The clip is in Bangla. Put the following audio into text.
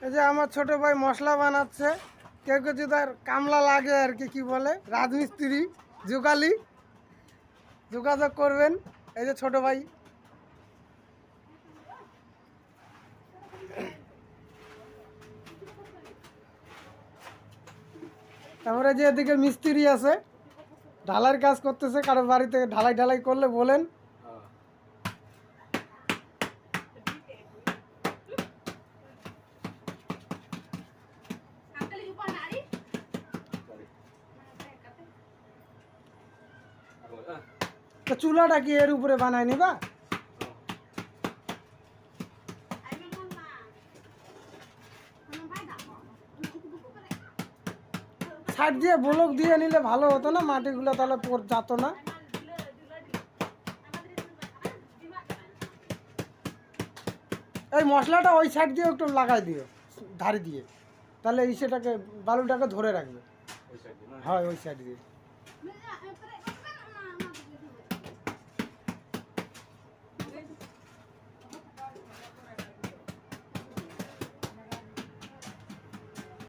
এই যে আমার ছোট ভাই মশলা বানাচ্ছে। কেউ কেউ যদি তার কামলা লাগে আর কি, কি বলে রাজমিস্ত্রি, জোগালি, যোগাযোগ করবেন। এই যে ছোট ভাই। তারপরে যে এদিকে মিস্ত্রি আছে, ঢালাইয়ের কাজ করতেছে। কারো বাড়িতে ঢালাই করলে বলেন। চুলাটা কি এর উপরে বানায় নিবা? সাইড দিয়ে ব্লক দিয়ে নিলে ভালো হতো না? মাটিগুলো তাহলে যেত না। এই মশলাটা ওই সাইড দিয়ে একটু লাগাই দিও, ধারে দিয়ে, তাহলে সেটাকে বালুটাকে ধরে রাখবে। হয় ওই সাইড দিয়ে।